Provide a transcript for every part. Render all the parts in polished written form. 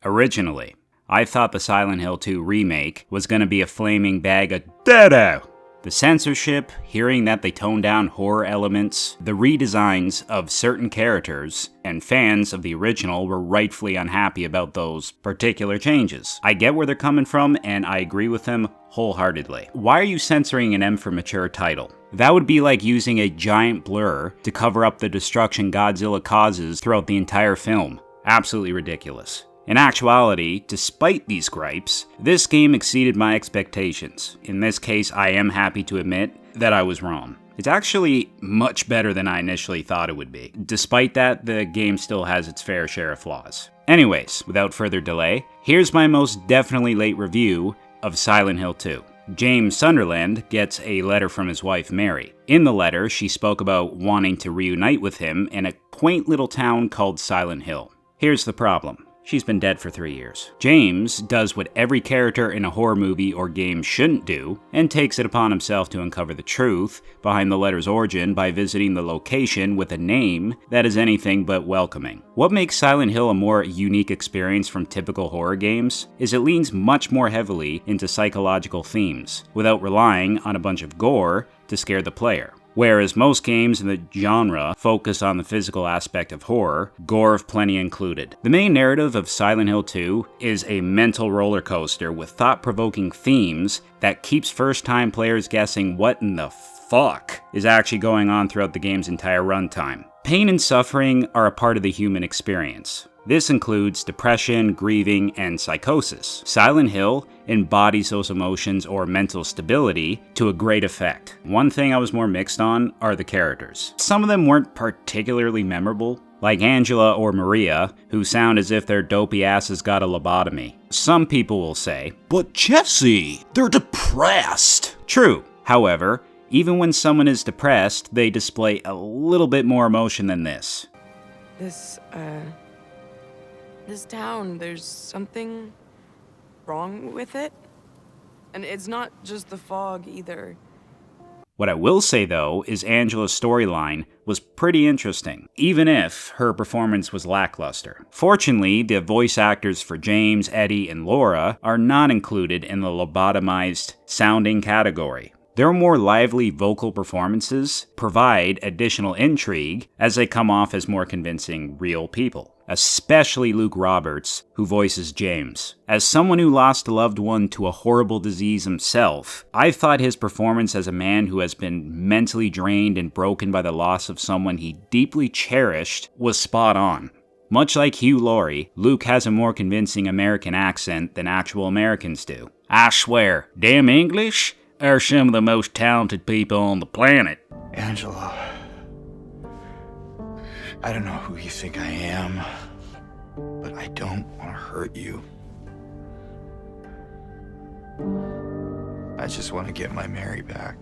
Originally, I thought the Silent Hill 2 remake was going to be a flaming bag of doo-doo. The censorship, hearing that they toned down horror elements, the redesigns of certain characters, and fans of the original were rightfully unhappy about those particular changes. I get where they're coming from, and I agree with them wholeheartedly. Why are you censoring an M for Mature title? That would be like using a giant blur to cover up the destruction Godzilla causes throughout the entire film. Absolutely ridiculous. In actuality, despite these gripes, this game exceeded my expectations. In this case, I am happy to admit that I was wrong. It's actually much better than I initially thought it would be. Despite that, the game still has its fair share of flaws. Anyways, without further delay, here's my most definitely late review of Silent Hill 2. James Sunderland gets a letter from his wife Mary. In the letter, she spoke about wanting to reunite with him in a quaint little town called Silent Hill. Here's the problem. She's been dead for 3 years. James does what every character in a horror movie or game shouldn't do, and takes it upon himself to uncover the truth behind the letter's origin by visiting the location with a name that is anything but welcoming. What makes Silent Hill a more unique experience from typical horror games is it leans much more heavily into psychological themes, without relying on a bunch of gore to scare the player. Whereas most games in the genre focus on the physical aspect of horror, gore of plenty included. The main narrative of Silent Hill 2 is a mental roller coaster with thought-provoking themes that keeps first-time players guessing what in the fuck is actually going on throughout the game's entire runtime. Pain and suffering are a part of the human experience. This includes depression, grieving, and psychosis. Silent Hill embodies those emotions or mental stability to a great effect. One thing I was more mixed on are the characters. Some of them weren't particularly memorable, like Angela or Maria, who sound as if their dopey asses got a lobotomy. Some people will say, "But Jesse, they're depressed." True. However, even when someone is depressed, they display a little bit more emotion than this. This town, there's something wrong with it. And it's not just the fog either. What I will say though is Angela's storyline was pretty interesting, even if her performance was lackluster. Fortunately, the voice actors for James, Eddie, and Laura are not included in the lobotomized sounding category. Their more lively vocal performances provide additional intrigue as they come off as more convincing real people. Especially Luke Roberts, who voices James. As someone who lost a loved one to a horrible disease himself, I thought his performance as a man who has been mentally drained and broken by the loss of someone he deeply cherished was spot on. Much like Hugh Laurie, Luke has a more convincing American accent than actual Americans do. I swear, damn English are some of the most talented people on the planet. Angela, I don't know who you think I am, but I don't want to hurt you. I just want to get my Mary back.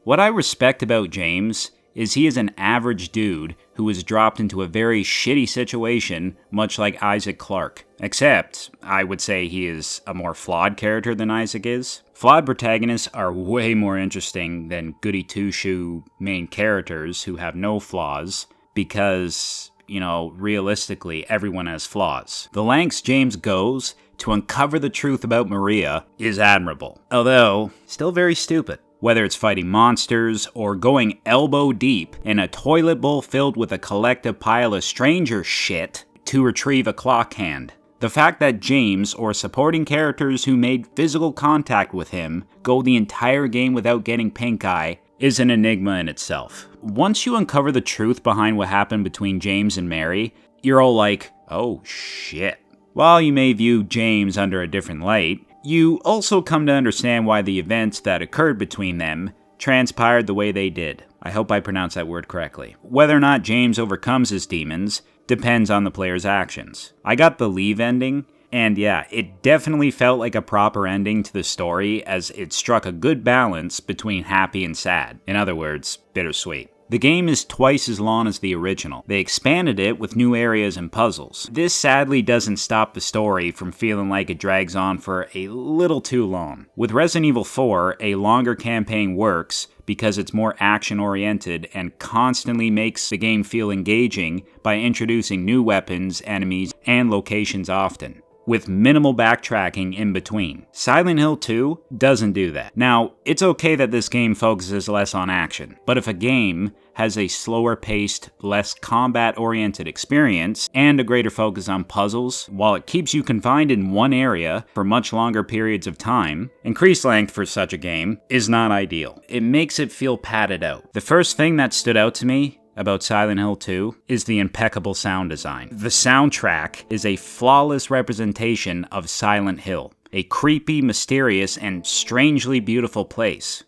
What I respect about James is he is an average dude who was dropped into a very shitty situation, much like Isaac Clarke. Except, I would say he is a more flawed character than Isaac is. Flawed protagonists are way more interesting than goody two-shoe main characters who have no flaws, because, realistically, everyone has flaws. The lengths James goes to uncover the truth about Maria is admirable, although still very stupid. Whether it's fighting monsters or going elbow deep in a toilet bowl filled with a collective pile of stranger shit to retrieve a clock hand. The fact that James, or supporting characters who made physical contact with him, go the entire game without getting pink eye is an enigma in itself. Once you uncover the truth behind what happened between James and Mary, you're all like, oh shit. While you may view James under a different light, you also come to understand why the events that occurred between them transpired the way they did. I hope I pronounced that word correctly. Whether or not James overcomes his demons depends on the player's actions. I got the Leave ending, and yeah, it definitely felt like a proper ending to the story as it struck a good balance between happy and sad. In other words, bittersweet. The game is twice as long as the original. They expanded it with new areas and puzzles. This sadly doesn't stop the story from feeling like it drags on for a little too long. With Resident Evil 4, a longer campaign works because it's more action-oriented and constantly makes the game feel engaging by introducing new weapons, enemies, and locations often, with minimal backtracking in between. Silent Hill 2 doesn't do that. Now, it's okay that this game focuses less on action, but if a game has a slower paced, less combat-oriented experience, and a greater focus on puzzles, while it keeps you confined in one area for much longer periods of time, increased length for such a game is not ideal. It makes it feel padded out. The first thing that stood out to me about Silent Hill 2 is the impeccable sound design. The soundtrack is a flawless representation of Silent Hill, a creepy, mysterious, and strangely beautiful place.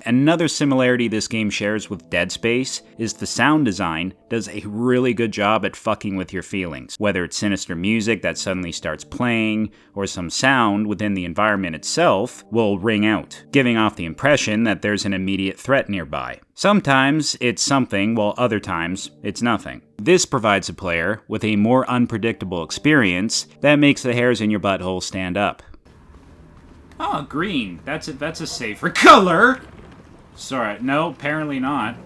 Another similarity this game shares with Dead Space is the sound design does a really good job at fucking with your feelings, whether it's sinister music that suddenly starts playing, or some sound within the environment itself will ring out, giving off the impression that there's an immediate threat nearby. Sometimes it's something, while other times it's nothing. This provides the player with a more unpredictable experience that makes the hairs in your butthole stand up. Oh, green. That's a safer color! Sorry, no, apparently not.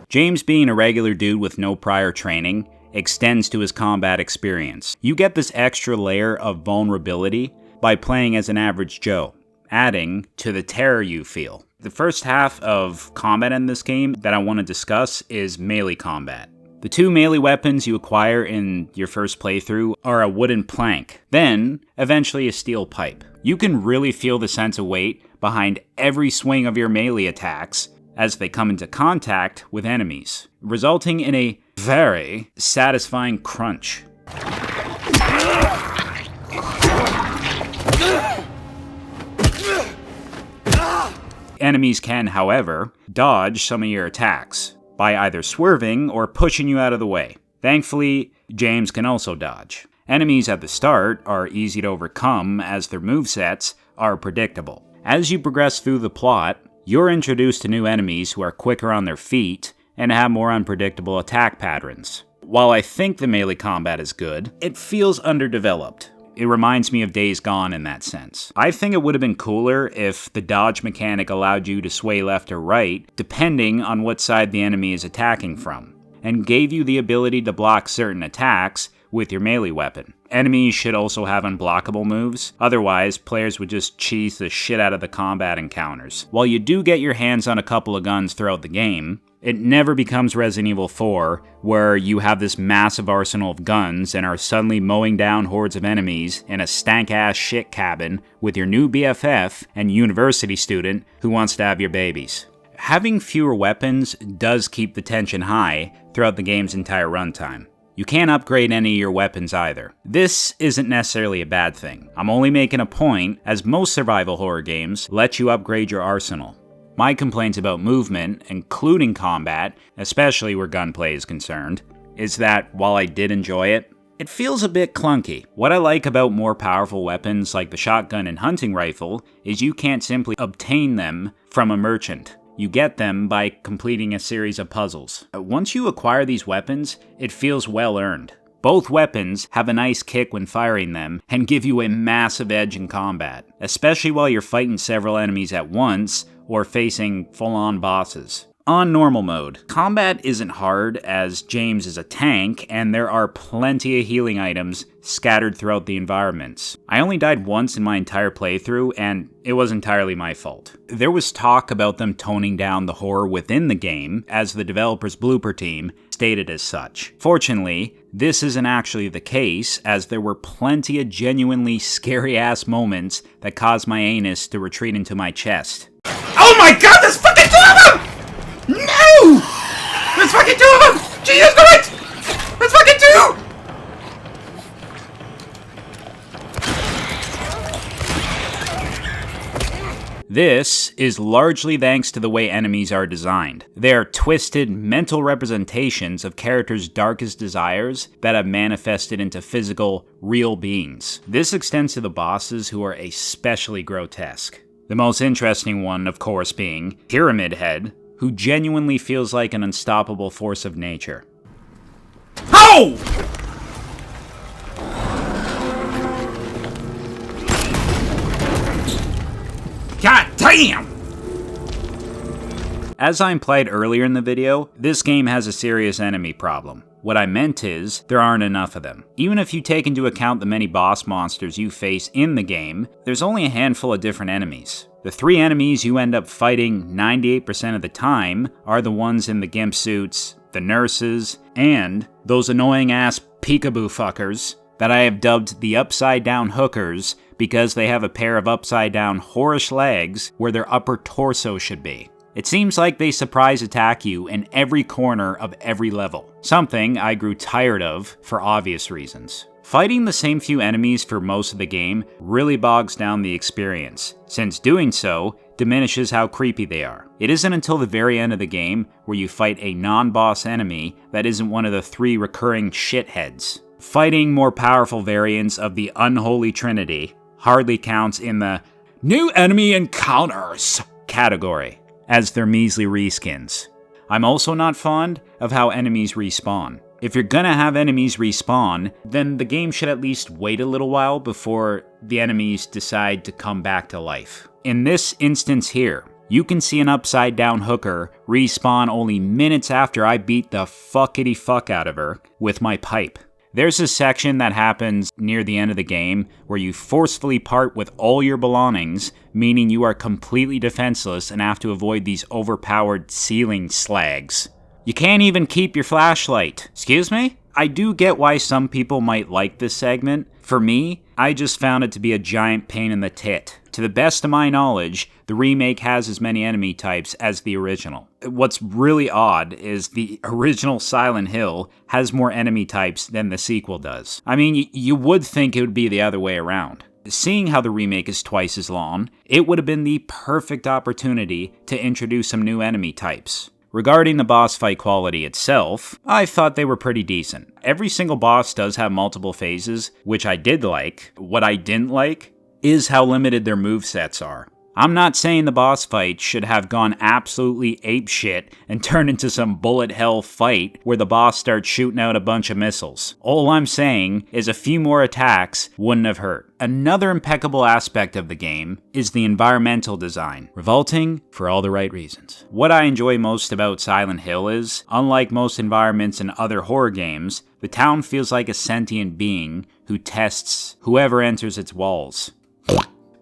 James being a regular dude with no prior training extends to his combat experience. You get this extra layer of vulnerability by playing as an average Joe, adding to the terror you feel. The first half of combat in this game that I want to discuss is melee combat. The two melee weapons you acquire in your first playthrough are a wooden plank, then eventually a steel pipe. You can really feel the sense of weight behind every swing of your melee attacks as they come into contact with enemies, resulting in a very satisfying crunch. Enemies can, however, dodge some of your attacks by either swerving or pushing you out of the way. Thankfully, James can also dodge. Enemies at the start are easy to overcome as their movesets are predictable. As you progress through the plot, you're introduced to new enemies who are quicker on their feet and have more unpredictable attack patterns. While I think the melee combat is good, it feels underdeveloped. It reminds me of Days Gone in that sense. I think it would have been cooler if the dodge mechanic allowed you to sway left or right, depending on what side the enemy is attacking from, and gave you the ability to block certain attacks with your melee weapon. Enemies should also have unblockable moves, otherwise players would just cheese the shit out of the combat encounters. While you do get your hands on a couple of guns throughout the game, it never becomes Resident Evil 4, where you have this massive arsenal of guns and are suddenly mowing down hordes of enemies in a stank-ass shit cabin with your new BFF and university student who wants to have your babies. Having fewer weapons does keep the tension high throughout the game's entire runtime. You can't upgrade any of your weapons either. This isn't necessarily a bad thing. I'm only making a point, as most survival horror games let you upgrade your arsenal. My complaints about movement, including combat, especially where gunplay is concerned, is that while I did enjoy it, it feels a bit clunky. What I like about more powerful weapons like the shotgun and hunting rifle is you can't simply obtain them from a merchant. You get them by completing a series of puzzles. Once you acquire these weapons, it feels well earned. Both weapons have a nice kick when firing them and give you a massive edge in combat, especially while you're fighting several enemies at once or facing full-on bosses. On normal mode, combat isn't hard as James is a tank and there are plenty of healing items scattered throughout the environments. I only died once in my entire playthrough and it was entirely my fault. There was talk about them toning down the horror within the game, as the developer's blooper team stated as such. Fortunately, this isn't actually the case, as there were plenty of genuinely scary-ass moments that caused my anus to retreat into my chest. Oh my god, there's fucking two of them! No! There's fucking two of them! Jesus Christ! There's fucking two! This is largely thanks to the way enemies are designed. They are twisted mental representations of characters' darkest desires that have manifested into physical, real beings. This extends to the bosses, who are especially grotesque. The most interesting one, of course, being Pyramid Head, who genuinely feels like an unstoppable force of nature. No! God damn! As I implied earlier in the video, this game has a serious enemy problem. What I meant is, there aren't enough of them. Even if you take into account the many boss monsters you face in the game, there's only a handful of different enemies. The 3 enemies you end up fighting 98% of the time are the ones in the gimp suits, the nurses, and those annoying ass peekaboo fuckers that I have dubbed the upside down hookers because they have a pair of upside down whorish legs where their upper torso should be. It seems like they surprise attack you in every corner of every level, something I grew tired of for obvious reasons. Fighting the same few enemies for most of the game really bogs down the experience, since doing so diminishes how creepy they are. It isn't until the very end of the game where you fight a non-boss enemy that isn't one of the 3 recurring shitheads. Fighting more powerful variants of the unholy trinity hardly counts in the new enemy encounters category, as their measly reskins. I'm also not fond of how enemies respawn. If you're gonna have enemies respawn, then the game should at least wait a little while before the enemies decide to come back to life. In this instance here, you can see an upside down hooker respawn only minutes after I beat the fuckity fuck out of her with my pipe. There's a section that happens near the end of the game where you forcefully part with all your belongings, meaning you are completely defenseless and have to avoid these overpowered ceiling slags. You can't even keep your flashlight. Excuse me? I do get why some people might like this segment. For me, I just found it to be a giant pain in the tit. To the best of my knowledge, the remake has as many enemy types as the original. What's really odd is the original Silent Hill has more enemy types than the sequel does. I mean, you would think it would be the other way around. Seeing how the remake is twice as long, it would have been the perfect opportunity to introduce some new enemy types. Regarding the boss fight quality itself, I thought they were pretty decent. Every single boss does have multiple phases, which I did like. What I didn't like is how limited their movesets are. I'm not saying the boss fight should have gone absolutely apeshit and turned into some bullet hell fight where the boss starts shooting out a bunch of missiles. All I'm saying is a few more attacks wouldn't have hurt. Another impeccable aspect of the game is the environmental design. Revolting for all the right reasons. What I enjoy most about Silent Hill is, unlike most environments in other horror games, the town feels like a sentient being who tests whoever enters its walls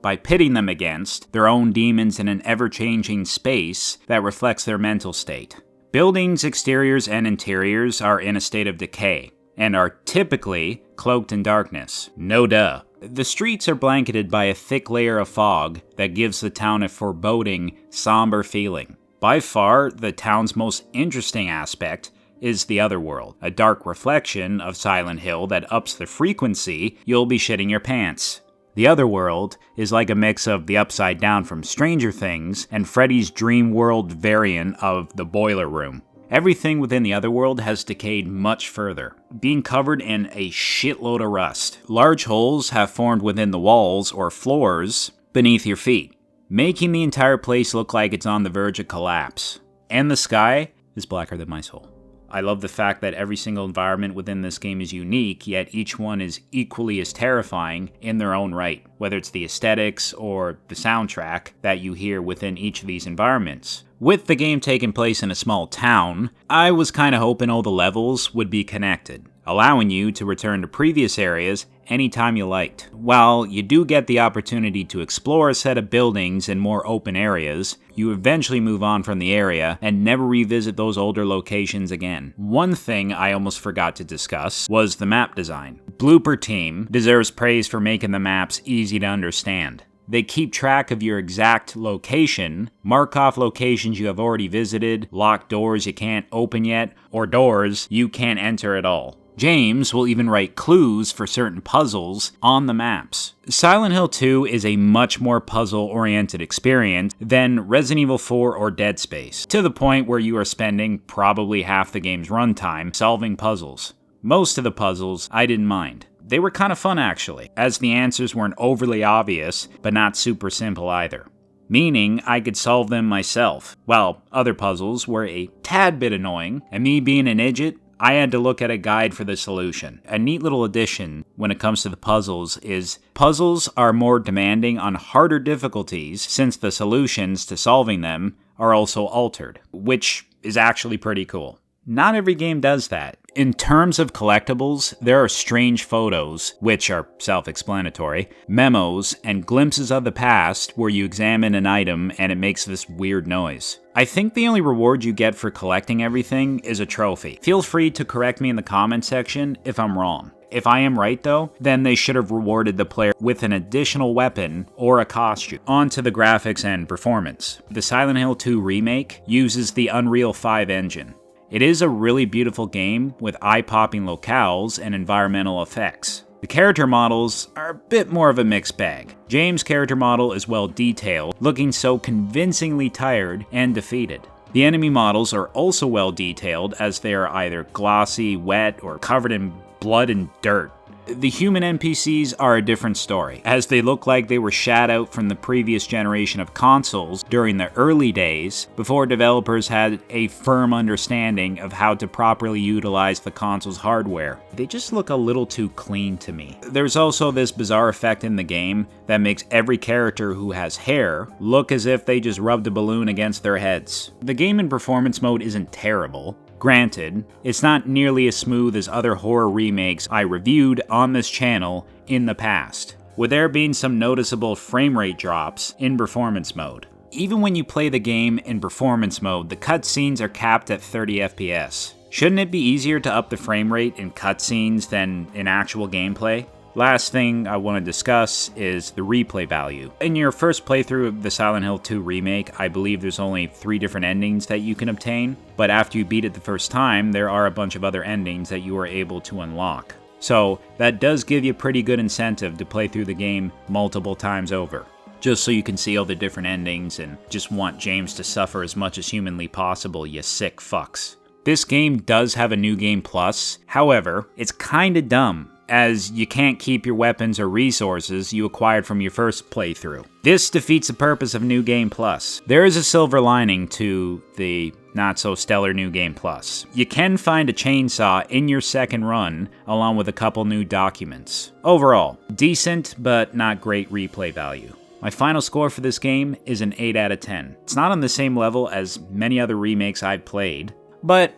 by pitting them against their own demons in an ever-changing space that reflects their mental state. Buildings' exteriors and interiors are in a state of decay, and are typically cloaked in darkness. No duh. The streets are blanketed by a thick layer of fog that gives the town a foreboding, somber feeling. By far, the town's most interesting aspect is the Otherworld, a dark reflection of Silent Hill that ups the frequency you'll be shitting your pants. The Otherworld is like a mix of the Upside Down from Stranger Things and Freddy's Dream World variant of the Boiler Room. Everything within the Otherworld has decayed much further, being covered in a shitload of rust. Large holes have formed within the walls or floors beneath your feet, making the entire place look like it's on the verge of collapse. And the sky is blacker than my soul. I love the fact that every single environment within this game is unique, yet each one is equally as terrifying in their own right, whether it's the aesthetics or the soundtrack that you hear within each of these environments. With the game taking place in a small town, I was kinda hoping all the levels would be connected, allowing you to return to previous areas anytime you liked. While you do get the opportunity to explore a set of buildings in more open areas, you eventually move on from the area and never revisit those older locations again. One thing I almost forgot to discuss was the map design. Blooper Team deserves praise for making the maps easy to understand. They keep track of your exact location, mark off locations you have already visited, lock doors you can't open yet, or doors you can't enter at all. James will even write clues for certain puzzles on the maps. Silent Hill 2 is a much more puzzle-oriented experience than Resident Evil 4 or Dead Space, to the point where you are spending probably half the game's runtime solving puzzles. Most of the puzzles I didn't mind. They were kind of fun actually, as the answers weren't overly obvious, but not super simple either. Meaning I could solve them myself, while other puzzles were a tad bit annoying, and me being an idiot, I had to look at a guide for the solution. A neat little addition when it comes to the puzzles is puzzles are more demanding on harder difficulties since the solutions to solving them are also altered, which is actually pretty cool. Not every game does that. In terms of collectibles, there are strange photos, which are self-explanatory, memos, and glimpses of the past where you examine an item and it makes this weird noise. I think the only reward you get for collecting everything is a trophy. Feel free to correct me in the comment section if I'm wrong. If I am right though, then they should have rewarded the player with an additional weapon or a costume. On to the graphics and performance. The Silent Hill 2 remake uses the Unreal 5 engine. It is a really beautiful game with eye-popping locales and environmental effects. The character models are a bit more of a mixed bag. James' character model is well detailed, looking so convincingly tired and defeated. The enemy models are also well detailed as they are either glossy, wet, or covered in blood and dirt. The human NPCs are a different story, as they look like they were shat out from the previous generation of consoles during the early days, before developers had a firm understanding of how to properly utilize the console's hardware. They just look a little too clean to me. There's also this bizarre effect in the game that makes every character who has hair look as if they just rubbed a balloon against their heads. The game in performance mode isn't terrible. Granted, it's not nearly as smooth as other horror remakes I reviewed on this channel in the past, with there being some noticeable frame rate drops in performance mode. Even when you play the game in performance mode, the cutscenes are capped at 30 FPS. Shouldn't it be easier to up the frame rate in cutscenes than in actual gameplay? Last thing I want to discuss is the replay value. In your first playthrough of the Silent Hill 2 remake, I believe there's only 3 different endings that you can obtain, but after you beat it the first time, there are a bunch of other endings that you are able to unlock. So that does give you pretty good incentive to play through the game multiple times over, just so you can see all the different endings and just want James to suffer as much as humanly possible, you sick fucks. This game does have a New Game Plus, however, it's kinda dumb, as you can't keep your weapons or resources you acquired from your first playthrough. This defeats the purpose of New Game Plus. There is a silver lining to the not-so-stellar New Game Plus. You can find a chainsaw in your second run, along with a couple new documents. Overall, decent but not great replay value. My final score for this game is an 8 out of 10. It's not on the same level as many other remakes I've played, but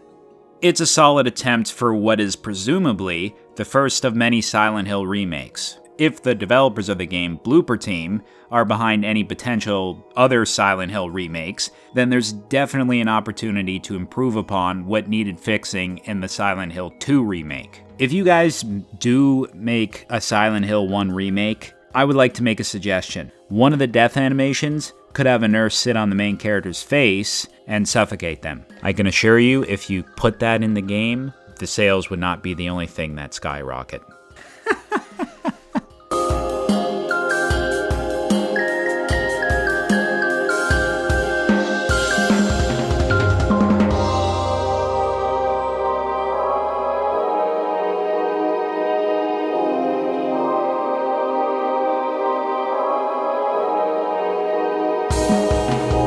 it's a solid attempt for what is presumably the first of many Silent Hill remakes. If the developers of the game, Blooper Team, are behind any potential other Silent Hill remakes, then there's definitely an opportunity to improve upon what needed fixing in the Silent Hill 2 remake. If you guys do make a Silent Hill 1 remake, I would like to make a suggestion. One of the death animations could have a nurse sit on the main character's face and suffocate them. I can assure you, if you put that in the game, the sales would not be the only thing that skyrocket.